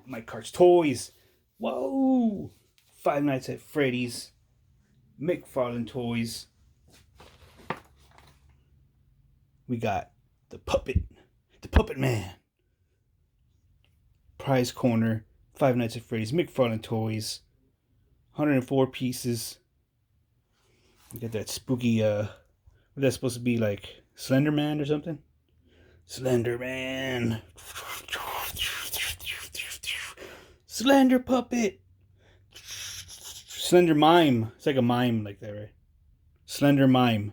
Mike Cart's Toys. Whoa! Five Nights at Freddy's. McFarlane Toys. We got the Puppet Man. Prize Corner. Five Nights at Freddy's. McFarlane Toys. 104 pieces. We got that spooky, what that's supposed to be, like Slender Man or something? Slender Man. Slender Puppet. Slender Mime. It's like a mime like that, right? Slender Mime.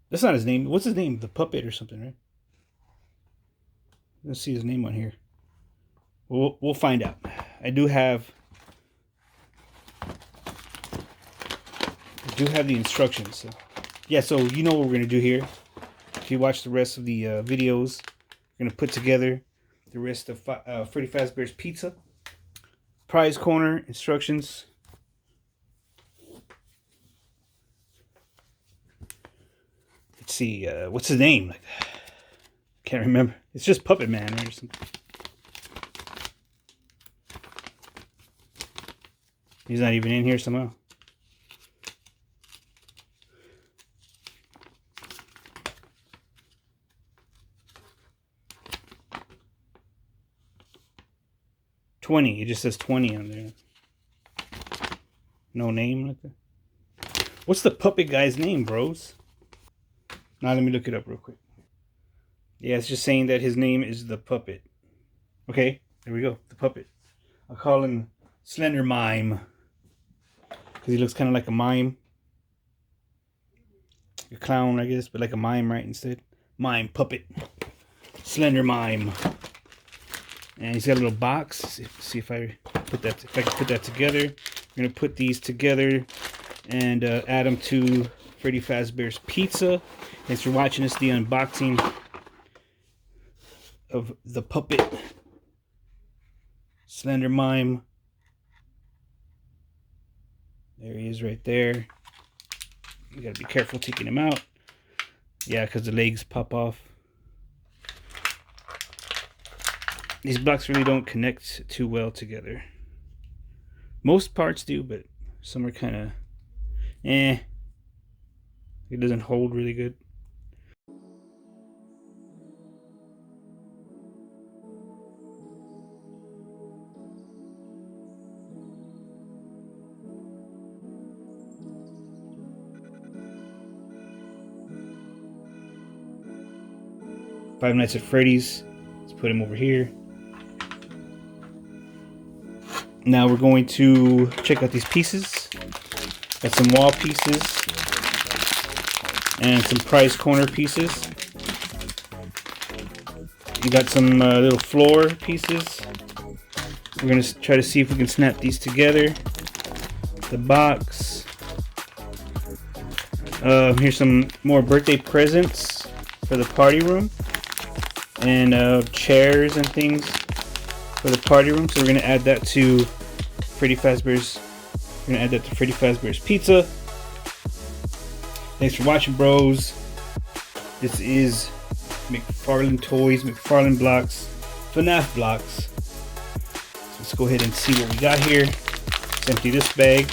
That's not his name. What's his name? The Puppet or something, right? Let's see his name on here. We'll find out. I do have the instructions. So. Yeah, so you know what we're going to do here. If you watch the rest of the videos, we're going to put together the rest of Freddy Fazbear's Pizza. Prize Corner, instructions. Let's see, what's his name? Can't remember. It's just Puppet Man, right? Or something. He's not even in here somehow. $20. It just says 20 on there. No name like that. What's the puppet guy's name, bros? Now let me look it up real quick. Yeah, it's just saying that his name is the Puppet. Okay, there we go. The Puppet. I'll call him Slender Mime. Because he looks kind of like a mime. A clown, I guess, but like a mime, right? Instead. Mime Puppet. Slender Mime. And he's got a little box. See if I put that. If I can put that together. I'm gonna put these together and add them to Freddy Fazbear's Pizza. Thanks for watching this, the unboxing of the Puppet. Slender Mime. There he is right there. You gotta be careful taking him out. Yeah, because the legs pop off. These blocks really don't connect too well together. Most parts do, but some are kind of It doesn't hold really good. Five Nights at Freddy's. Let's put him over here. Now we're going to check out these pieces. Got some wall pieces and some prize corner pieces. We got some little floor pieces. We're going to try to see if we can snap these together. The box. Here's some more birthday presents for the party room. And chairs and things for the party room. So we're going to add that to Freddy Fazbear's. We're going to add that to Freddy Fazbear's Pizza. Thanks for watching, bros. This is McFarlane Toys, McFarlane Blocks, FNAF Blocks. So let's go ahead and see what we got here. Let's empty this bag.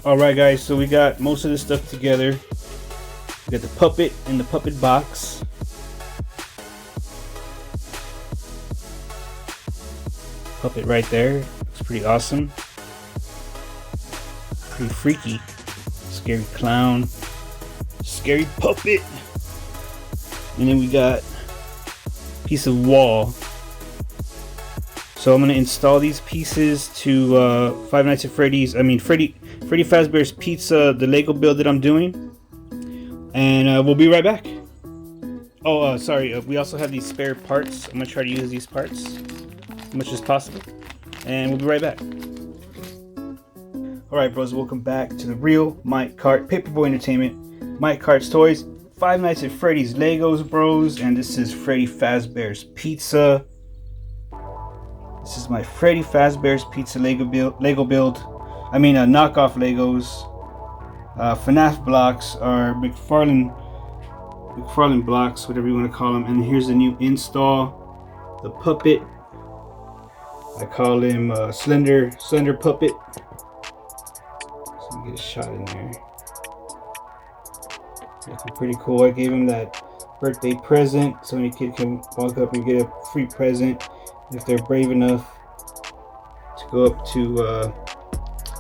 Alright guys, so we got most of this stuff together. We got the puppet in the puppet box. Puppet right there. Looks pretty awesome. Pretty freaky. Scary clown. scary puppet. And then we got a piece of wall. So I'm gonna install these pieces to Five Nights at Freddy's. Freddy Fazbear's Pizza, the Lego build that I'm doing. And we'll be right back. Oh, sorry. We also have these spare parts. I'm gonna try to use these parts as much as possible, and we'll be right back. All right, bros. Welcome back to the Real Mike Cart Paperboy Entertainment, Mike Cart's Toys, Five Nights at Freddy's Legos, bros, and this is Freddy Fazbear's Pizza. This is my Freddy Fazbear's Pizza Lego build. Knockoff Legos. FNAF blocks, or McFarlane blocks, whatever you want to call them. And here's the new install, the puppet. I call him Slender Puppet. So let me get a shot in there. Looking pretty cool. I gave him that birthday present, so any kid can walk up and get a free present if they're brave enough to go up to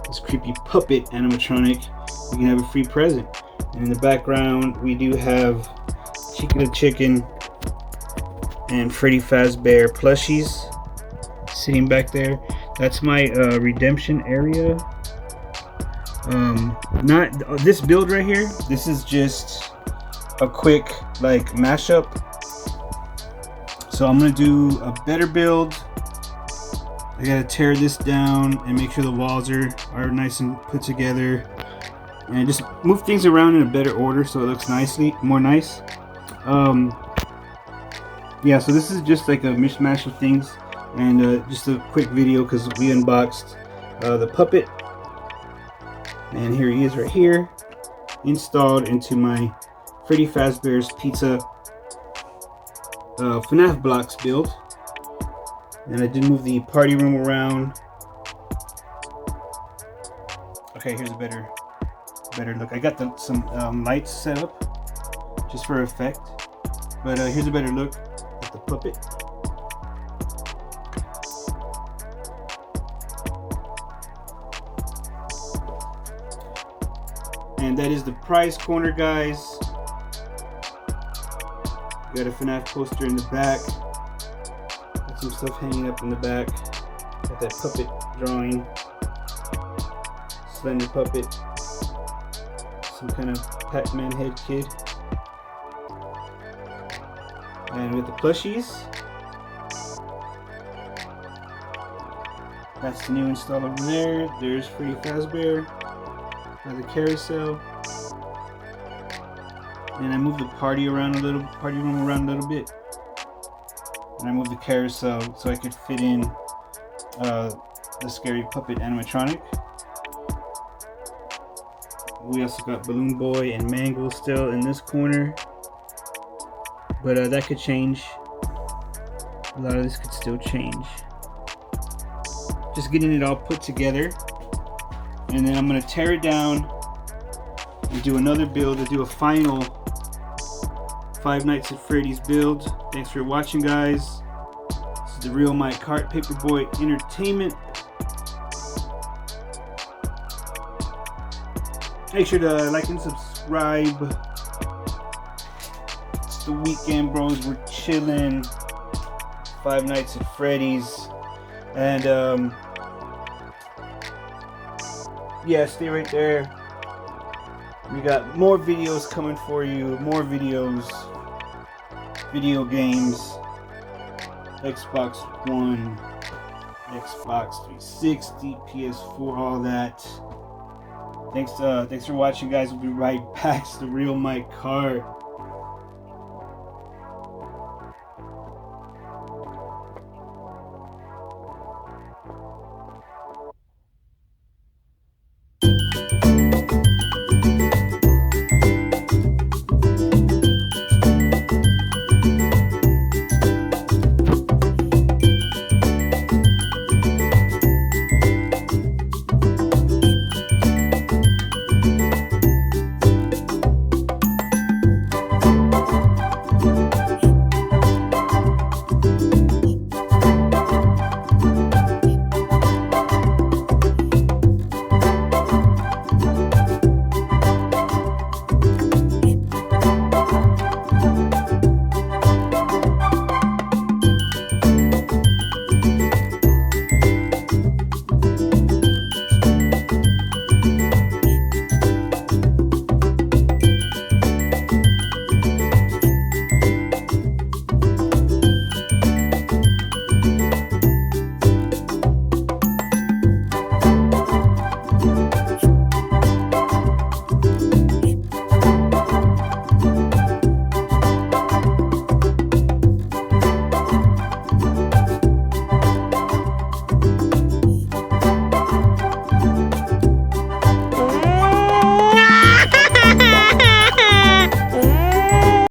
this creepy puppet animatronic. You can have a free present. And in the background, we do have Chicken the Chicken and Freddy Fazbear plushies sitting back there. That's my redemption area. Not this build right here. This is just a quick mashup. So I'm gonna do a better build. I gotta tear this down and make sure the walls are nice and put together, and just move things around in a better order so it looks more nice. Yeah, so this is just like a mishmash of things, and just a quick video because we unboxed the puppet, and here he is right here, installed into my Freddy Fazbear's Pizza FNAF blocks build. And I did move the party room around. Okay, here's a better look. I got some lights set up just for effect, but here's a better look at the puppet. And that is the prize corner, guys. Got a FNAF poster in the back. Got some stuff hanging up in the back. Got that puppet drawing. Slender puppet. Some kind of Pac-Man head kid. And with the plushies, that's the new install over there. There's Freddy Fazbear by the carousel. And I moved the party room around a little bit. And I moved the carousel so I could fit in the scary puppet animatronic. We also got Balloon Boy and Mangle still in this corner, but that could change. A lot of this could still change. Just getting it all put together, and then I'm gonna tear it down and do another build, to do a final Five Nights at Freddy's build. Thanks for watching, guys. This is the Real Mike Cart Paperboy Entertainment. Make sure to like and subscribe. It's the weekend, bros. We're chilling. Five Nights at Freddy's. And yeah, stay right there. We got more videos coming for you. More videos. Video games. Xbox One. Xbox 360. PS4. All that. Thanks for watching, guys. We'll be right back. It's the Real Mike Cart.